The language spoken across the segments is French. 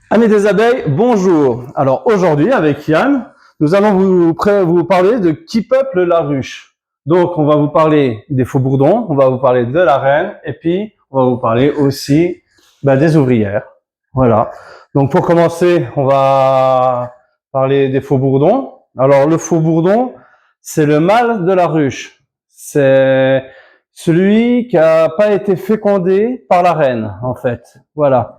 Amis des abeilles, bonjour. Alors aujourd'hui, avec Yann, nous allons vous parler de qui peuple la ruche. Donc on va vous parler des faux-bourdons, on va vous parler de la reine, et puis on va vous parler aussi des ouvrières. Voilà. Donc pour commencer, on va parler des faux-bourdons. Alors le faux-bourdon, c'est le mâle de la ruche. C'est celui qui n'a pas été fécondé par la reine, en fait. Voilà.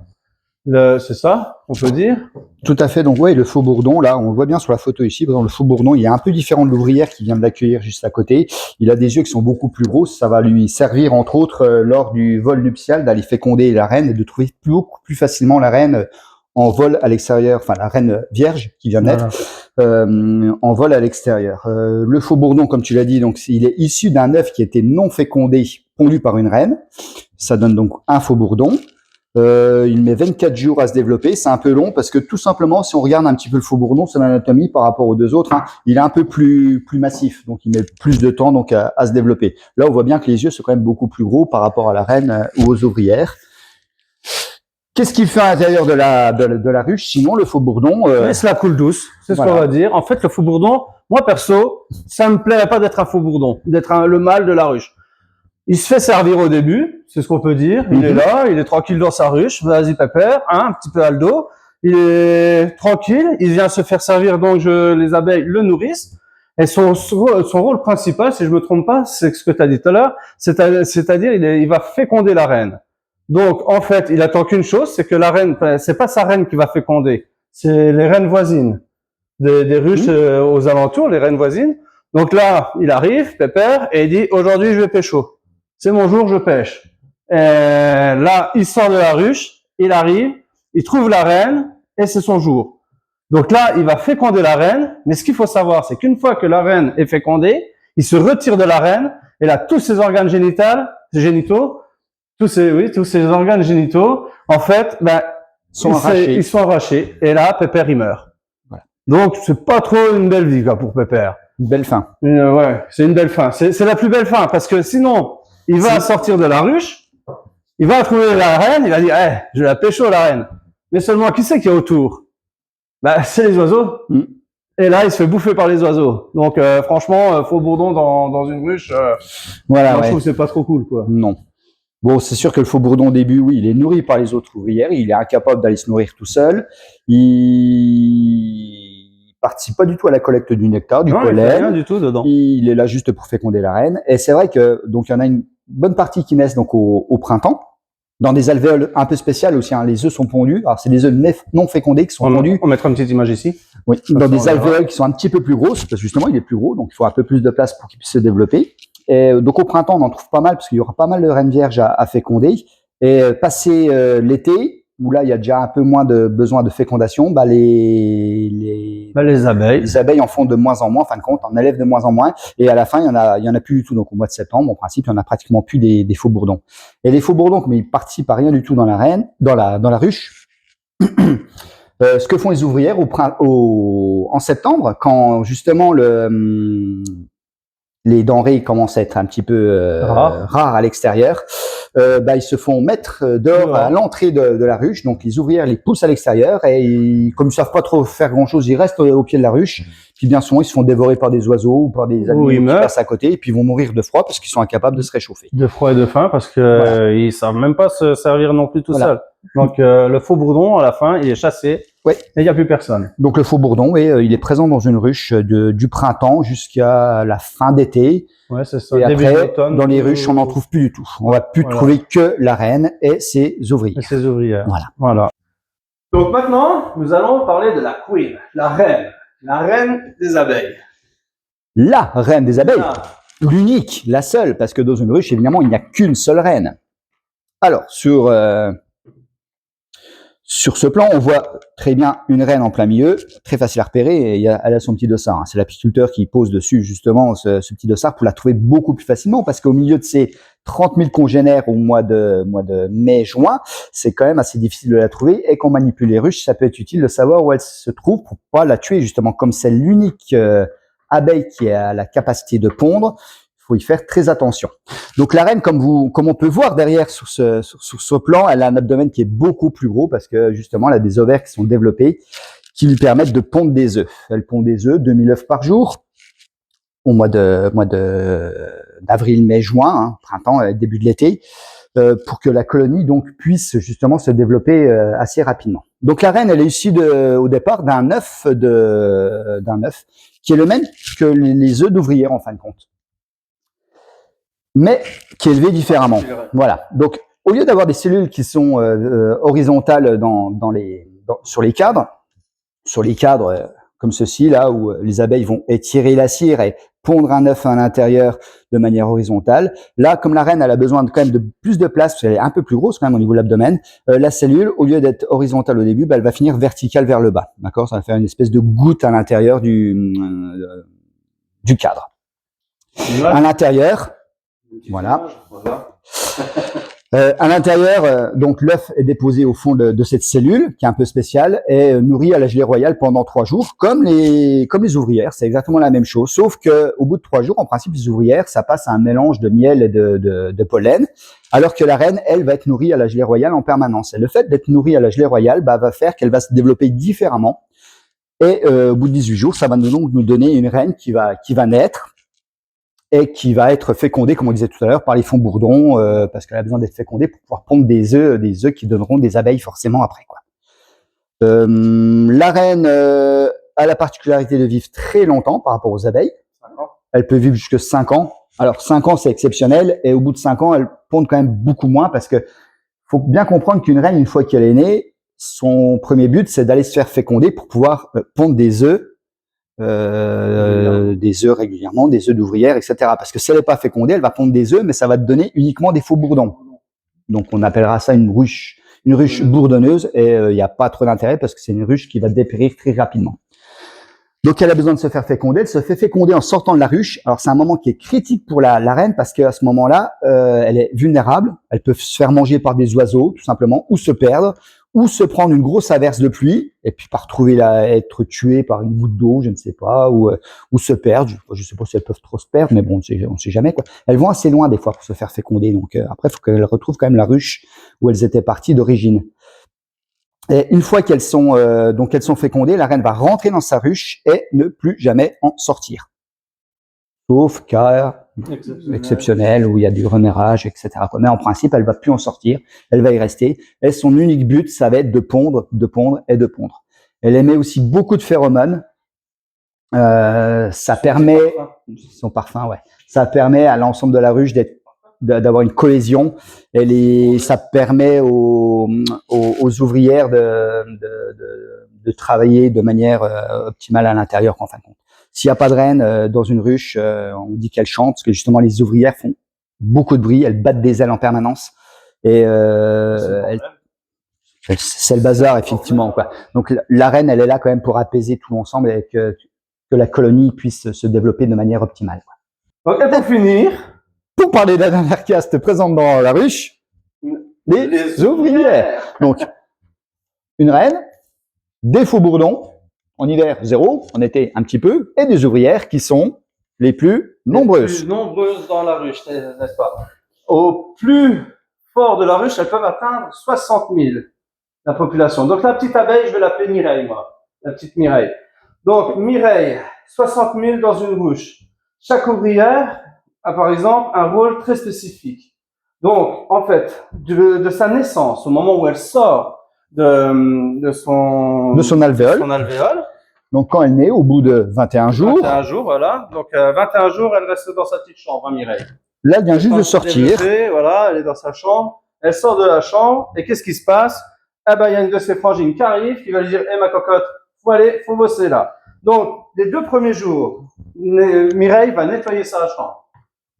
C'est ça, on peut dire. Tout à fait. Donc, ouais, le faux bourdon, là, on le voit bien sur la photo ici. Par exemple, le faux bourdon, il est un peu différent de l'ouvrière qui vient de l'accueillir juste à côté. Il a des yeux qui sont beaucoup plus gros. Ça va lui servir, entre autres, lors du vol nuptial, d'aller féconder la reine et de trouver beaucoup plus facilement la reine en vol à l'extérieur. Enfin, la reine vierge qui vient de naître, en vol à l'extérieur. Le faux bourdon, comme tu l'as dit, donc, il est issu d'un œuf qui était non fécondé, pondu par une reine. Ça donne donc un faux bourdon. Il met 24 jours à se développer. C'est un peu long parce que tout simplement, si on regarde un petit peu le faux bourdon, son anatomie par rapport aux deux autres, il est un peu plus massif, donc il met plus de temps donc à se développer. Là, on voit bien que les yeux sont quand même beaucoup plus gros par rapport à la reine ou aux ouvrières. Qu'est-ce qu'il fait à l'intérieur de la ruche? Sinon, le faux bourdon, laisse la coule douce, c'est ce qu'on va dire. En fait, le faux bourdon, moi perso, ça me plairait pas d'être un faux bourdon, d'être le mâle de la ruche. Il se fait servir au début, c'est ce qu'on peut dire. Il est là, il est tranquille dans sa ruche. Vas-y, pépère, un petit peu Aldo. Il est tranquille. Il vient se faire servir, donc les abeilles le nourrissent. Et son rôle principal, si je me trompe pas, c'est ce que tu as dit tout à l'heure, c'est-à-dire il va féconder la reine. Donc, en fait, il attend qu'une chose, c'est que la reine, c'est pas sa reine qui va féconder, c'est les reines voisines des ruches aux alentours, les reines voisines. Donc là, il arrive, pépère, et il dit aujourd'hui je vais pécho. C'est mon jour, je pêche. Et là, il sort de la ruche, il arrive, il trouve la reine, et c'est son jour. Donc là, il va féconder la reine, mais ce qu'il faut savoir, c'est qu'une fois que la reine est fécondée, il se retire de la reine, et là, tous ses organes génitaux, tous ses organes génitaux, en fait, ils sont arrachés, et là, Pépère, il meurt. Voilà. Donc, c'est pas trop une belle vie, quoi, pour Pépère. Une belle fin. Ouais, c'est une belle fin. C'est la plus belle fin, parce que sinon, il va sortir de la ruche, il va trouver la reine, il va dire, je la pécho, la reine. Mais seulement, qui c'est qu'il y a autour? C'est les oiseaux. Et là, il se fait bouffer par les oiseaux. Donc, franchement, faux bourdon dans une ruche, voilà, moi, je trouve que c'est pas trop cool, quoi. Non. Bon, c'est sûr que le faux bourdon au début, oui, il est nourri par les autres ouvrières, il est incapable d'aller se nourrir tout seul. Il participe pas du tout à la collecte du nectar, du pollen. Il fait rien du tout dedans. Il est là juste pour féconder la reine. Et c'est vrai que donc il y en a une bonne partie qui naissent donc au printemps, dans des alvéoles un peu spéciales aussi. Les œufs sont pondus. Alors c'est des œufs non fécondés qui sont pondus. On mettra une petite image ici. Oui, dans des alvéoles qui sont un petit peu plus grosses, parce que justement il est plus gros, donc il faut un peu plus de place pour qu'il puisse se développer. Et donc au printemps, on en trouve pas mal parce qu'il y aura pas mal de reines vierges à féconder. Et passé l'été, où là il y a déjà un peu moins de besoin de fécondation, les abeilles en font de moins en moins, en fin de compte, en élèvent de moins en moins. Et à la fin, il y en a plus du tout. Donc au mois de septembre, en principe, il y en a pratiquement plus des faux bourdons. Et les faux bourdons, comme ils participent à rien du tout dans la ruche. Ce que font les ouvrières en septembre, quand justement les denrées commencent à être un petit peu rares à l'extérieur, ils se font mettre dehors à l'entrée de la ruche. Donc les ouvrières les poussent à l'extérieur et comme ils savent pas trop faire grand-chose, ils restent au pied de la ruche. Puis bien souvent, ils se font dévorer par des oiseaux ou par des animaux qui passent à côté et puis ils vont mourir de froid parce qu'ils sont incapables de se réchauffer. De froid et de faim parce que ils savent même pas se servir non plus tout seuls. Donc le faux bourdon, à la fin, il est chassé. Ouais. Et il n'y a plus personne. Donc le faux bourdon, il est présent dans une ruche du printemps jusqu'à la fin d'été. Ouais, c'est ça. Et après, dans les ruches, on n'en trouve plus du tout. On va plus trouver que la reine et ses ouvrières. Et ses ouvrières. Voilà. Donc maintenant, nous allons parler de la queen, la reine des abeilles. La reine des abeilles. L'unique, la seule, parce que dans une ruche, évidemment, il n'y a qu'une seule reine. Alors, sur ce plan, on voit très bien une reine en plein milieu, très facile à repérer, et elle a son petit dossard. C'est l'apiculteur qui pose dessus justement ce petit dossard pour la trouver beaucoup plus facilement, parce qu'au milieu de ces 30 000 congénères au mois de mai-juin, c'est quand même assez difficile de la trouver, et qu'on manipule les ruches, ça peut être utile de savoir où elle se trouve pour pas la tuer, justement, comme c'est l'unique abeille qui a la capacité de pondre. faut y faire très attention. Donc la reine, comme on peut voir derrière sur ce plan, elle a un abdomen qui est beaucoup plus gros parce que justement elle a des ovaires qui sont développés qui lui permettent de pondre des œufs. Elle pond des œufs, 2000 œufs par jour au mois d'avril, mai, juin, hein, printemps, début de l'été, pour que la colonie donc puisse justement se développer assez rapidement. Donc la reine, elle est issue au départ d'un œuf qui est le même que les œufs d'ouvrière en fin de compte, mais qui est élevé différemment. Voilà. Donc au lieu d'avoir des cellules qui sont horizontales sur les cadres comme ceci là où les abeilles vont étirer la cire et pondre un œuf à l'intérieur de manière horizontale. Là, comme la reine, elle a besoin quand même de plus de place, parce qu'elle est un peu plus grosse quand même au niveau de l'abdomen, la cellule, au lieu d'être horizontale au début, elle va finir verticale vers le bas. D'accord? Ça va faire une espèce de goutte à l'intérieur du cadre. À l'intérieur, voilà. À l'intérieur, donc l'œuf est déposé au fond de cette cellule qui est un peu spéciale et nourri à la gelée royale pendant 3 jours, comme les ouvrières. C'est exactement la même chose, sauf que au bout de 3 jours, en principe, les ouvrières, ça passe à un mélange de miel et de pollen, alors que la reine, elle, va être nourrie à la gelée royale en permanence. Et le fait d'être nourrie à la gelée royale, va faire qu'elle va se développer différemment. Et au bout de 18 jours, ça va donc nous donner une reine qui va naître et qui va être fécondée, comme on disait tout à l'heure, par les fonds bourdons, parce qu'elle a besoin d'être fécondée pour pouvoir pondre des œufs qui donneront des abeilles forcément après, quoi. La reine a la particularité de vivre très longtemps par rapport aux abeilles. Elle peut vivre jusque 5 ans. Alors 5 ans, c'est exceptionnel, et au bout de 5 ans, elle pond quand même beaucoup moins, parce que faut bien comprendre qu'une reine, une fois qu'elle est née, son premier but, c'est d'aller se faire féconder pour pouvoir pondre des œufs régulièrement, des œufs d'ouvrière, etc. Parce que si elle n'est pas fécondée, elle va pondre des œufs, mais ça va te donner uniquement des faux bourdons. Donc on appellera ça une ruche bourdonneuse, et il n'y a pas trop d'intérêt parce que c'est une ruche qui va dépérir très rapidement. Donc elle a besoin de se faire féconder, elle se fait féconder en sortant de la ruche. Alors c'est un moment qui est critique pour la reine parce qu'à ce moment-là, elle est vulnérable, elle peut se faire manger par des oiseaux tout simplement, ou se perdre, ou se prendre une grosse averse de pluie et puis être tuée par une goutte d'eau, je ne sais pas, ou se perdre. Je sais pas si elles peuvent trop se perdre, mais bon, on sait jamais, quoi. Elles vont assez loin des fois pour se faire féconder, donc après il faut qu'elles retrouvent quand même la ruche où elles étaient parties d'origine. Et une fois qu'elles sont fécondées, la reine va rentrer dans sa ruche et ne plus jamais en sortir. Sauf cas exceptionnel où il y a du reménage, etc. Mais en principe, elle va plus en sortir, elle va y rester. Et son unique but, ça va être de pondre et de pondre. Elle émet aussi beaucoup de phéromones. Ça permet, son parfum, ouais. Ça permet à l'ensemble de la ruche d'avoir une cohésion. Ça permet aux ouvrières de travailler de manière optimale à l'intérieur, en fin de compte. S'il n'y a pas de reine dans une ruche, on dit qu'elle chante, parce que justement les ouvrières font beaucoup de bruit, elles battent des ailes en permanence, et c'est le bazar, effectivement, quoi. Donc la reine, elle est là quand même pour apaiser tout l'ensemble et que la colonie puisse se développer de manière optimale, quoi. Ok, pour finir, pour parler de la dernière caste présente dans la ruche, les ouvrières. Donc, une reine, des faux bourdons, en hiver 0, en été un petit peu, et des ouvrières qui sont les plus nombreuses. Les plus nombreuses dans la ruche, n'est-ce pas? Au plus fort de la ruche, elles peuvent atteindre 60 000, la population. Donc la petite abeille, je vais l'appeler Mireille, moi. La petite Mireille. Donc Mireille, 60 000 dans une ruche. Chaque ouvrière a par exemple un rôle très spécifique. Donc en fait, de sa naissance, au moment où elle sort de son alvéole. Donc quand elle naît, au bout de 21 jours. 21 jours, voilà. Donc 21 jours, elle reste dans sa petite chambre, hein, Mireille. Là, elle vient juste de sortir. Voilà, elle est dans sa chambre. Elle sort de la chambre et qu'est-ce qui se passe? Eh ben, il y a une de ses frangines qui arrive, qui va lui dire, ma cocotte, faut bosser là. Donc, les 2 premiers jours, Mireille va nettoyer sa chambre.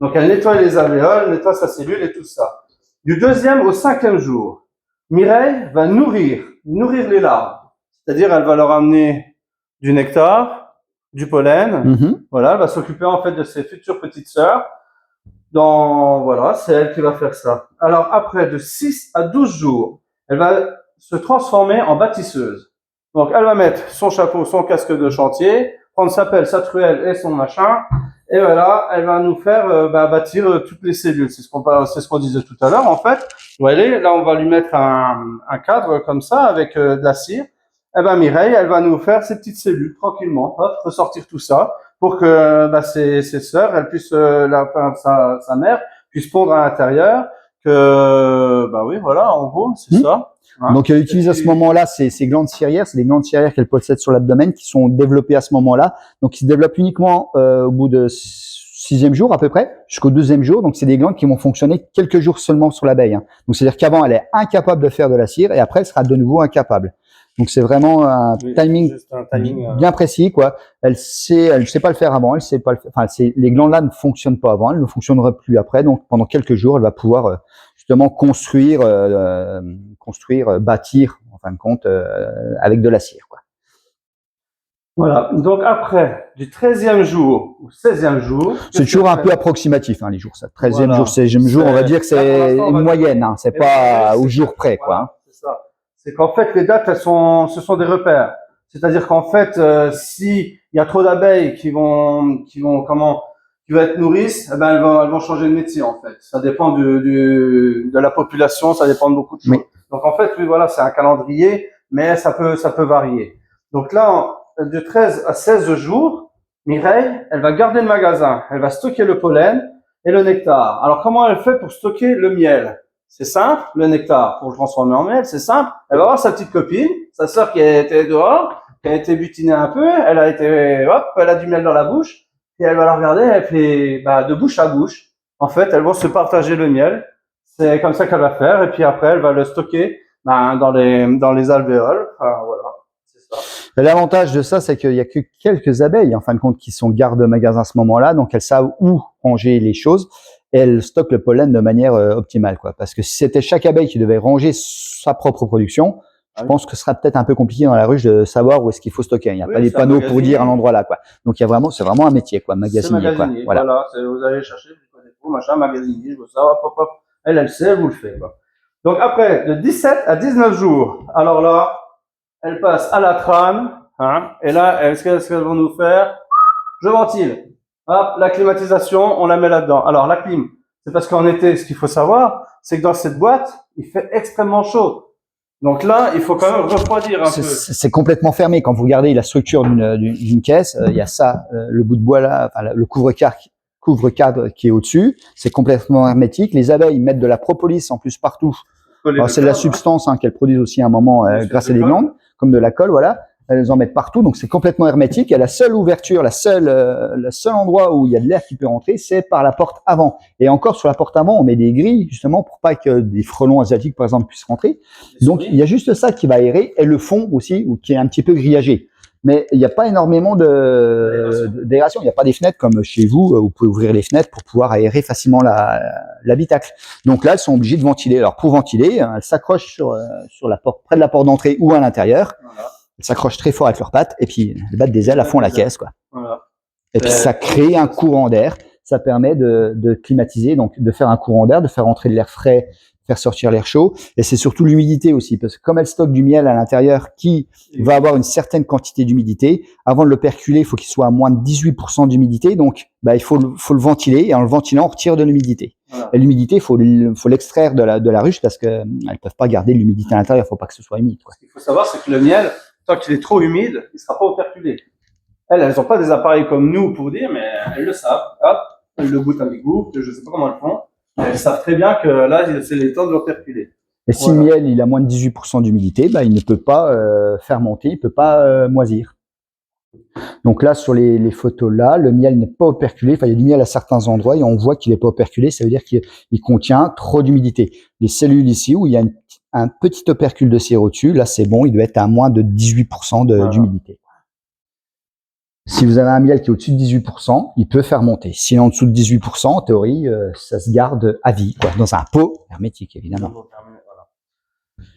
Donc, elle nettoie les alvéoles, nettoie sa cellule et tout ça. Du 2e au 5e jour, Mireille va nourrir les larves. C'est-à-dire, elle va leur amener du nectar, du pollen. Voilà, elle va s'occuper en fait de ses futures petites sœurs. Voilà, c'est elle qui va faire ça. Alors, après, de 6 à 12 jours, elle va se transformer en bâtisseuse. Donc, elle va mettre son chapeau, son casque de chantier, prendre sa pelle, sa truelle et son machin, Et voilà, elle va nous faire bâtir toutes les cellules. C'est ce qu'on disait tout à l'heure. En fait, vous voyez, là, on va lui mettre un cadre comme ça avec de la cire. Eh ben Mireille, elle va nous faire ses petites cellules tranquillement, hop, ressortir tout ça pour que ses sœurs, elles puissent, sa mère puisse pondre à l'intérieur. Que bah oui, voilà, en gros, c'est ça. Hein. Donc elle utilise à ce moment-là ces glandes ciliaires, c'est des glandes ciliaires qu'elle possède sur l'abdomen qui sont développées à ce moment-là. Donc ils se développent uniquement au bout de 6e jour à peu près, jusqu'au 2e jour. Donc c'est des glandes qui vont fonctionner quelques jours seulement sur l'abeille. Hein. Donc c'est-à-dire qu'avant elle est incapable de faire de la cire et après elle sera de nouveau incapable. Donc c'est vraiment un timing bien précis, quoi. Elle sait pas le faire avant, elle sait pas le faire. Enfin, les glandes-là ne fonctionnent pas avant, elles ne fonctionneraient plus après. Donc pendant quelques jours, elle va pouvoir justement construire, bâtir, en fin de compte, avec de la cire, quoi. Voilà. Donc après, du 13e jour au 16e jour. C'est toujours un peu approximatif, hein, les jours, ça. 13e jour, 16e jour, on va dire que c'est une moyenne, hein. C'est pas au jour près, quoi. Voilà, c'est ça. C'est qu'en fait, les dates, ce sont des repères. C'est-à-dire qu'en fait, si il y a trop d'abeilles qui vont être nourrices, eh ben elles vont changer de métier en fait. Ça dépend de la population, ça dépend de beaucoup de choses. Oui. Donc en fait, oui, voilà, c'est un calendrier, mais ça peut varier. Donc là, de 13 à 16 jours, Mireille, elle va garder le magasin, elle va stocker le pollen et le nectar. Alors comment elle fait pour stocker le miel? C'est simple, le nectar, pour le transformer en miel, c'est simple. Elle va voir sa petite copine, sa sœur qui était dehors, qui a été butinée un peu, elle a du miel dans la bouche, et elle va la regarder, elle fait de bouche à bouche. En fait, elles vont se partager le miel. C'est comme ça qu'elle va faire, et puis après, elle va le stocker dans les alvéoles. Enfin, voilà, c'est ça. L'avantage de ça, c'est qu'il y a que quelques abeilles, en fin de compte, qui sont garde-magasins à ce moment-là, donc elles savent où ranger les choses. Et elle stocke le pollen de manière optimale, quoi. Parce que si c'était chaque abeille qui devait ranger sa propre production, je pense que ce sera peut-être un peu compliqué dans la ruche de savoir où est-ce qu'il faut stocker. Il n'y a pas des panneaux pour dire à l'endroit là, quoi. Donc c'est vraiment un métier, quoi, magasinier, quoi. Voilà, vous allez chercher, vous connaissez tout, machin, magasinier, je veux ça, hop, hop, hop. Elle sait, elle vous le fait, quoi. Donc après, de 17 à 19 jours, alors là, elle passe à la trame, hein, et là, qu'est-ce qu'elles vont nous faire? Je ventile. Hop, la climatisation, on la met là-dedans. Alors, la clim, c'est parce qu'en été, ce qu'il faut savoir, c'est que dans cette boîte, il fait extrêmement chaud. Donc là, il faut quand même refroidir un peu. C'est complètement fermé. Quand vous regardez la structure d'une caisse, il y a ça, le bout de bois là, enfin, le couvre-cadre qui est au-dessus. C'est complètement hermétique. Les abeilles mettent de la propolis en plus partout. C'est de la substance qu'elles produisent aussi à un moment grâce à des glandes, comme de la colle, voilà. Elles en mettent partout, donc c'est complètement hermétique. Et la seule ouverture, le seul endroit où il y a de l'air qui peut rentrer, c'est par la porte avant. Et encore sur la porte avant, on met des grilles justement pour pas que des frelons asiatiques, par exemple, puissent rentrer. Donc il y a juste ça qui va aérer, et le fond aussi, qui est un petit peu grillagé. Mais il n'y a pas énormément d'aération. Il n'y a pas des fenêtres comme chez vous, où vous pouvez ouvrir les fenêtres pour pouvoir aérer facilement l'habitacle. Donc là, elles sont obligées de ventiler. Alors pour ventiler, elles s'accrochent sur la porte, près de la porte d'entrée ou à l'intérieur. Voilà. Elles s'accrochent très fort avec leurs pattes et puis elles battent des ailes à fond la caisse, quoi. Voilà. Et puis ça crée un courant d'air. Ça permet de climatiser, donc de faire un courant d'air, de faire entrer de l'air frais, faire sortir l'air chaud. Et c'est surtout l'humidité aussi, parce que comme elle stocke du miel à l'intérieur qui va avoir une certaine quantité d'humidité, avant de le perculer, il faut qu'il soit à moins de 18% d'humidité. Donc, il faut le ventiler, et en le ventilant, on retire de l'humidité. Voilà. Et l'humidité, il faut l'extraire de la ruche, parce que elles peuvent pas garder l'humidité à l'intérieur. Il faut pas que ce soit humide, quoi. Ce qu'il faut savoir, c'est que le miel, tant qu'il est trop humide, il sera pas operculé. Elles ont pas des appareils comme nous pour dire, mais elles le savent. Hop, elles le goûtent avec vous, je sais pas comment elles font. Elles savent très bien que là, c'est le temps de l'operculer. Et si le miel, il a moins de 18% d'humidité, il ne peut pas fermenter, il peut pas moisir. Donc là, sur les photos là, le miel n'est pas operculé. Enfin, il y a du miel à certains endroits et on voit qu'il n'est pas operculé. Ça veut dire qu'il contient trop d'humidité. Les cellules ici, où il y a un petit opercule de cire au-dessus, là, c'est bon, il doit être à moins de 18% d'humidité. Si vous avez un miel qui est au-dessus de 18%, il peut fermenter. Si en dessous de 18%, en théorie, ça se garde à vie, quoi, dans un pot hermétique, évidemment.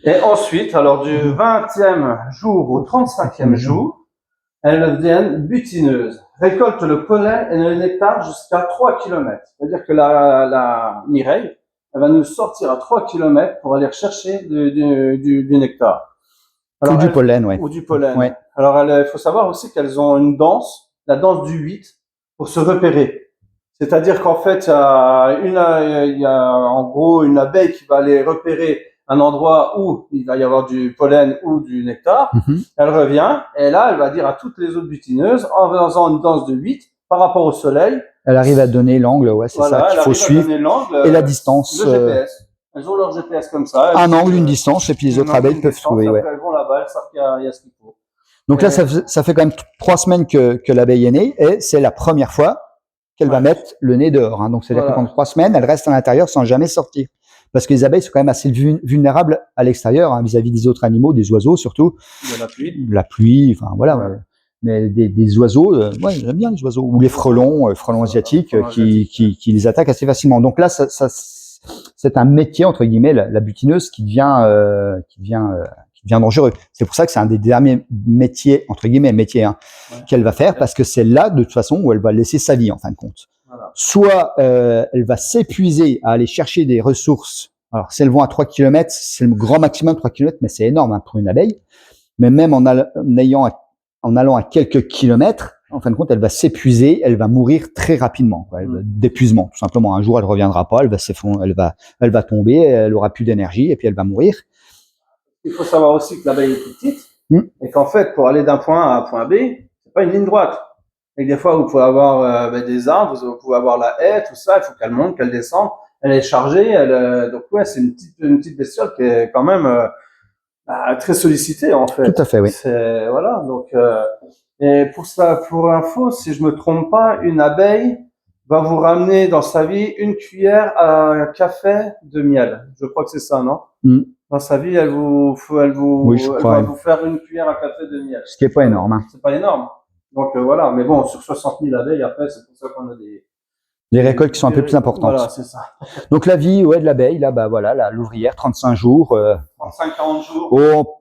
Et ensuite, alors du 20e jour au 35e jour, elles deviennent butineuses, récoltent le pollen et le nectar jusqu'à 3 km. C'est-à-dire que la Mireille, elle va nous sortir à 3 km pour aller rechercher du nectar. Alors, ou du pollen, ouais. Ou du pollen. Ouais. Alors, il faut savoir aussi qu'elles ont une danse, la danse du 8, pour se repérer. C'est-à-dire qu'en fait, il y a en gros une abeille qui va aller repérer un endroit où il va y avoir du pollen ou du nectar. Elle revient et là, elle va dire à toutes les autres butineuses, en faisant une danse de 8 par rapport au soleil. Elle arrive à donner l'angle, ouais, c'est Voilà, ça qu'il faut suivre. Et la distance. Le GPS. Elles ont leur GPS comme ça. Un angle, une distance, et puis les autres abeilles peuvent trouver. Ouais. Elles vont là-bas, elles savent qu'il y a ce qu'il faut. Donc là, ça fait quand même 3 semaines que l'abeille est née, et c'est la première fois qu'elle va mettre le nez dehors. Hein. Donc c'est-à-dire que pendant 3 semaines, elle reste à l'intérieur sans jamais sortir. Parce que les abeilles sont quand même assez vulnérables à l'extérieur, hein, vis-à-vis des autres animaux, des oiseaux surtout. De la pluie. Enfin voilà. Ouais. Mais des oiseaux, ouais, j'aime bien les oiseaux, ou les frelons asiatiques qui les attaquent assez facilement. Donc là, c'est un métier entre guillemets, la butineuse qui devient dangereux. C'est pour ça que c'est un des derniers métiers entre guillemets qu'elle va faire, parce que c'est là de toute façon où elle va laisser sa vie en fin de compte. Voilà. Soit elle va s'épuiser à aller chercher des ressources. Alors si elles vont à 3 km, c'est le grand maximum 3 km, mais c'est énorme hein, pour une abeille. Mais même en allant à quelques kilomètres, en fin de compte, elle va s'épuiser, elle va mourir très rapidement, quoi, d'épuisement, tout simplement. Un jour, elle reviendra pas, elle va s'effondrer, elle va tomber, elle aura plus d'énergie et puis elle va mourir. Il faut savoir aussi que l'abeille est petite et qu'en fait, pour aller d'un point A à un point B, c'est pas une ligne droite. Et des fois, vous pouvez avoir des arbres, vous pouvez avoir la haie, tout ça. Il faut qu'elle monte, qu'elle descende. Elle est chargée. Donc ouais, c'est une petite bestiole qui est quand même très sollicitée en fait. Tout à fait, oui. Voilà. Donc et pour info, si je me trompe pas, une abeille va vous ramener dans sa vie une cuillère à café de miel. Je crois que c'est ça, non? Dans sa vie, elle va vous faire une cuillère à café de miel. Ce qui est pas énorme. Hein. C'est pas énorme. Donc voilà, mais bon, sur 60 000 abeilles, après, c'est pour ça qu'on a des récoltes qui sont un peu plus importantes. Voilà, c'est ça. Donc la vie, de l'abeille, là, bah voilà, l'ouvrière, 35 jours. 35-40 jours. Au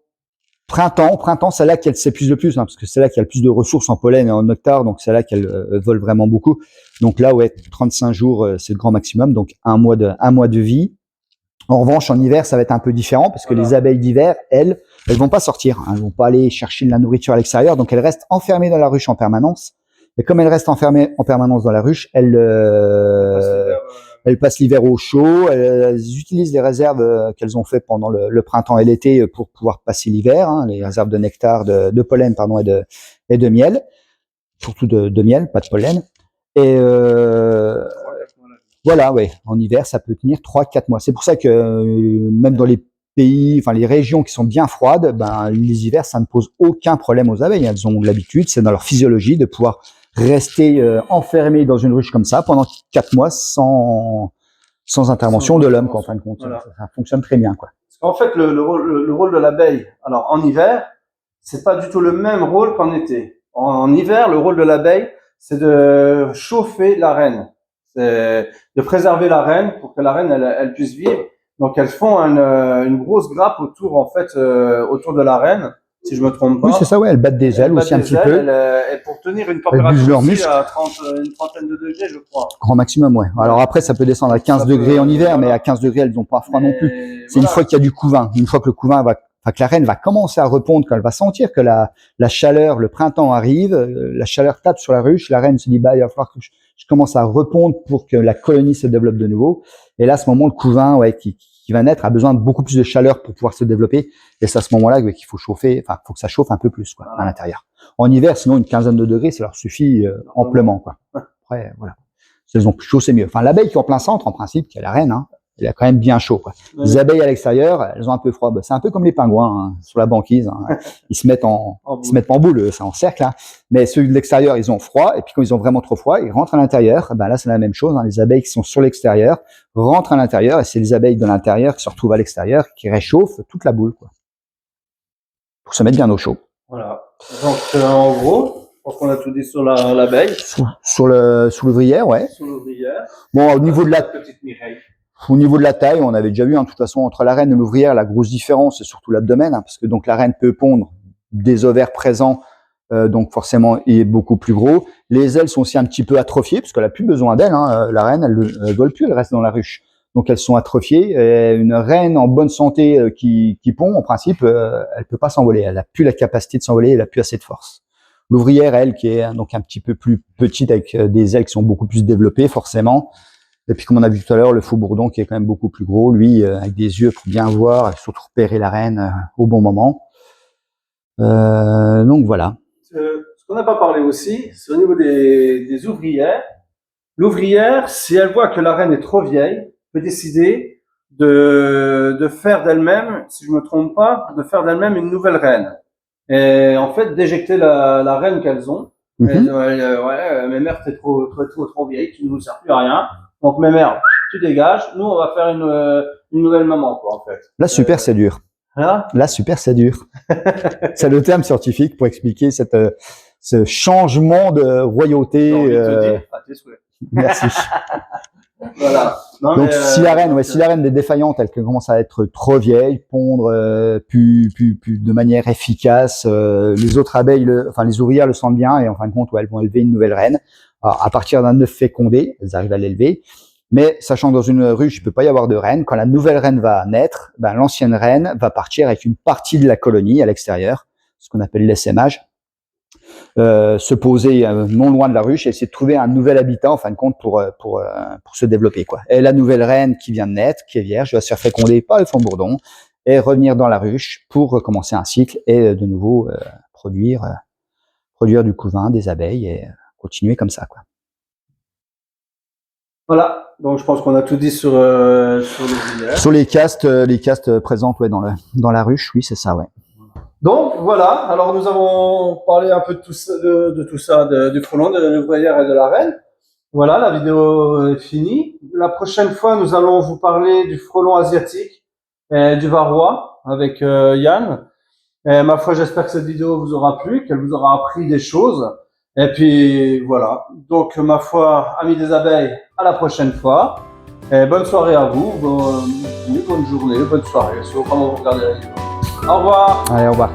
printemps, c'est là qu'elle s'épuise le plus, hein, parce que c'est là qu'il y a le plus de ressources en pollen et en nectar, donc c'est là qu'elle vole vraiment beaucoup. Donc là, 35 jours, c'est le grand maximum, donc un mois de vie. En revanche, en hiver, ça va être un peu différent, parce que les abeilles d'hiver, elles vont pas sortir, hein, elles vont pas aller chercher de la nourriture à l'extérieur, donc elles restent enfermées dans la ruche en permanence. Et comme elles restent enfermées en permanence dans la ruche, elles passent l'hiver au chaud, elles utilisent les réserves qu'elles ont fait pendant le printemps et l'été pour pouvoir passer l'hiver, hein, les réserves de nectar, de pollen, pardon, et de miel, surtout de miel, pas de pollen. Et voilà, ouais, en hiver, ça peut tenir 3-4 mois. C'est pour ça que même dans les pays, enfin les régions qui sont bien froides, ben les hivers, ça ne pose aucun problème aux abeilles. Elles ont l'habitude, c'est dans leur physiologie de pouvoir rester enfermées dans une ruche comme ça pendant 4 mois sans intervention de l'homme, quoi, en fin de compte. Voilà. Ça fonctionne très bien, quoi. Parce qu'en fait, le rôle de l'abeille, alors en hiver, c'est pas du tout le même rôle qu'en été. En hiver, le rôle de l'abeille, c'est de chauffer la reine. C'est de préserver la reine pour que la reine elle puisse vivre. Donc elles font une grosse grappe autour de la reine, si je me trompe pas. Oui, c'est ça, ouais, elles battent des ailes aussi un petit peu. Et pour tenir une température aussi à une trentaine de degrés, je crois. Grand maximum, ouais. Alors après, ça peut descendre à 15 degrés en hiver, mais à 15 degrés, elles n'ont pas froid non plus. C'est une fois qu'il y a du couvain, une fois que le couvain que la reine va commencer à répondre, quand elle va sentir que la chaleur, le printemps arrive, la chaleur tape sur la ruche, la reine se dit, bah, il va falloir que je commence à répondre pour que la colonie se développe de nouveau. Et là, à ce moment, le couvain, qui va naître a besoin de beaucoup plus de chaleur pour pouvoir se développer. Et c'est à ce moment-là qu'il faut chauffer, enfin, faut que ça chauffe un peu plus, quoi, à l'intérieur. En hiver, sinon, une quinzaine de degrés, ça leur suffit amplement, quoi. Après, voilà. Si elles ont plus chaud, c'est mieux. Enfin, l'abeille qui est en plein centre, en principe, qui est la reine, hein, elle a quand même bien chaud, quoi. Ouais. Les abeilles à l'extérieur, elles ont un peu froid. C'est un peu comme les pingouins, hein, sur la banquise, hein. Ils se mettent en boule, c'est en cercle, hein. Mais ceux de l'extérieur, ils ont froid. Et puis quand ils ont vraiment trop froid, ils rentrent à l'intérieur. Ben là, c'est la même chose, hein. Les abeilles qui sont sur l'extérieur rentrent à l'intérieur. Et c'est les abeilles de l'intérieur qui se retrouvent à l'extérieur, qui réchauffent toute la boule, quoi. Pour se mettre bien au chaud. Voilà. Donc, en gros, je pense qu'on a tout dit sur l'abeille. Sur l'ouvrière, ouais. Sur l'ouvrière. Bon, au niveau de la petite Mireille. Au niveau de la taille, on avait déjà vu, hein, de toute façon, entre la reine et l'ouvrière, la grosse différence, c'est surtout l'abdomen, hein, parce que donc la reine peut pondre des ovaires présents, donc forcément, il est beaucoup plus gros. Les ailes sont aussi un petit peu atrophiées, parce qu'elle a plus besoin d'ailes, hein. La reine, elle vole plus, elle reste dans la ruche. Donc elles sont atrophiées. Et une reine en bonne santé qui pond, en principe, elle peut pas s'envoler. Elle a plus la capacité de s'envoler, elle a plus assez de force. L'ouvrière, elle, qui est donc un petit peu plus petite avec des ailes qui sont beaucoup plus développées, forcément. Et puis, comme on a vu tout à l'heure, le faux bourdon qui est quand même beaucoup plus gros, lui, avec des yeux pour bien voir et surtout repérer la reine au bon moment. Donc voilà. Ce qu'on n'a pas parlé aussi, c'est au niveau des ouvrières. L'ouvrière, si elle voit que la reine est trop vieille, peut décider de faire d'elle-même, si je me trompe pas, de faire d'elle-même une nouvelle reine. Et en fait, d'éjecter la reine qu'elles ont. Ouais, mes mères, t'es trop vieille, tu ne nous sers plus à rien. Donc, mes mères, tu dégages. Nous, on va faire une nouvelle maman, quoi, en fait. Là, super, c'est dur. Hein? Là, super, c'est dur. C'est le terme scientifique pour expliquer ce changement de royauté. J'ai envie de te dire, à tes souhaits. Merci. Voilà. Non, Donc, mais, si la reine, si la reine est défaillante, elle commence à être trop vieille, pondre plus de manière efficace, les autres abeilles, les ouvrières le sentent bien et en fin de compte, elles vont élever une nouvelle reine. Alors, à partir d'un œuf fécondé, elles arrivent à l'élever. Mais sachant que dans une ruche, il peut pas y avoir de reine, quand la nouvelle reine va naître, ben, l'ancienne reine va partir avec une partie de la colonie à l'extérieur, ce qu'on appelle l'essaimage, se poser non loin de la ruche et essayer de trouver un nouvel habitat en fin de compte pour se développer, quoi. Et la nouvelle reine qui vient de naître, qui est vierge, va se faire féconder par le fond bourdon et revenir dans la ruche pour recommencer un cycle et de nouveau produire du couvain, des abeilles et continuer comme ça, quoi. Voilà. Donc, je pense qu'on a tout dit sur l'ouvrière. Sur les castes présentes, ouais, dans la ruche, oui, c'est ça, ouais. Donc, voilà. Alors, nous avons parlé un peu de tout ça, du frelon, de l'ouvrière et de la reine. Voilà, la vidéo est finie. La prochaine fois, nous allons vous parler du frelon asiatique et du varroa avec Yann. Et ma foi, j'espère que cette vidéo vous aura plu, qu'elle vous aura appris des choses. Et puis, voilà. Donc, ma foi, amis des abeilles, à la prochaine fois. Et bonne soirée à vous. Bonne journée, bonne soirée. C'est comment vous regardez la vidéo. Au revoir. Allez, au revoir.